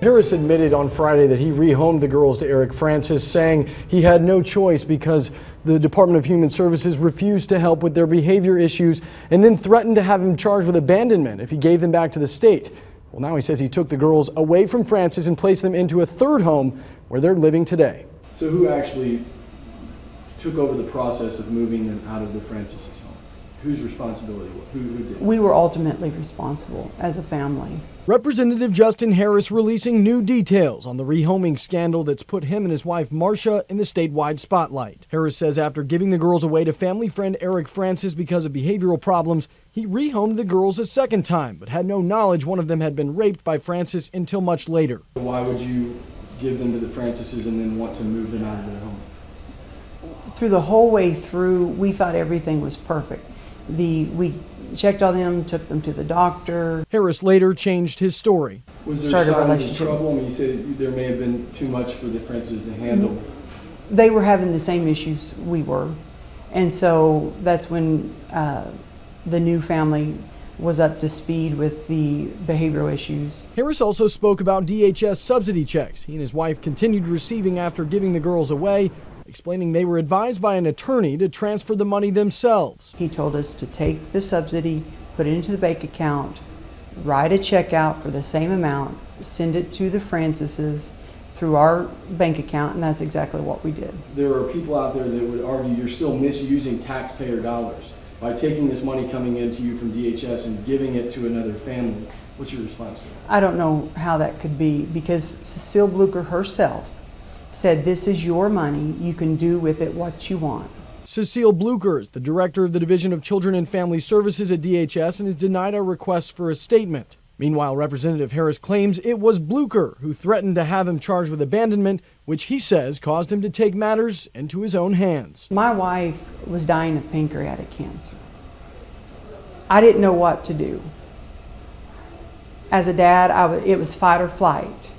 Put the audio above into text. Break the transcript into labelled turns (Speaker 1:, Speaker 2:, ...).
Speaker 1: Harris admitted on Friday that he rehomed the girls to Eric Francis, saying he had no choice because the Department of Human Services refused to help with their behavior issues and then threatened to have him charged with abandonment if he gave them back to the state. Well, now he says he took the girls away from Francis and placed them into a third home where they're living today. So who actually took over the process of moving them out of the Francis' home? Whose responsibility was? Who did?
Speaker 2: We were ultimately responsible as a family.
Speaker 1: Representative Justin Harris releasing new details on the rehoming scandal that's put him and his wife Marcia in the statewide spotlight. Harris says after giving the girls away to family friend Eric Francis because of behavioral problems, he rehomed the girls a second time, but had no knowledge one of them had been raped by Francis until much later. Why would you give them to the Francises and then want to move them out of their home?
Speaker 2: Through the whole way through, we thought everything was perfect. We checked on them, took them to the doctor.
Speaker 1: Harris later changed his story. Was there signs of trouble? I mean, you said there may have been too much for the Francis to handle.
Speaker 2: They were having the same issues we were. And so that's when the new family was up to speed with the behavioral issues.
Speaker 1: Harris also spoke about DHS subsidy checks he and his wife continued receiving after giving the girls away, explaining they were advised by an attorney to transfer the money themselves.
Speaker 2: He told us to take the subsidy, put it into the bank account, write a check out for the same amount, send it to the Francises through our bank account, and that's exactly what we did.
Speaker 1: There are people out there that would argue you're still misusing taxpayer dollars by taking this money coming into you from DHS and giving it to another family. What's your response to that?
Speaker 2: I don't know how that could be, because Cecile Blucher herself said, this is your money, you can do with it what you want.
Speaker 1: Cecile Blucher is the director of the Division of Children and Family Services at DHS and has denied our request for a statement. Meanwhile, Representative Harris claims it was Blucher who threatened to have him charged with abandonment, which he says caused him to take matters into his own hands.
Speaker 2: My wife was dying of pancreatic cancer. I didn't know what to do. As a dad, it was fight or flight.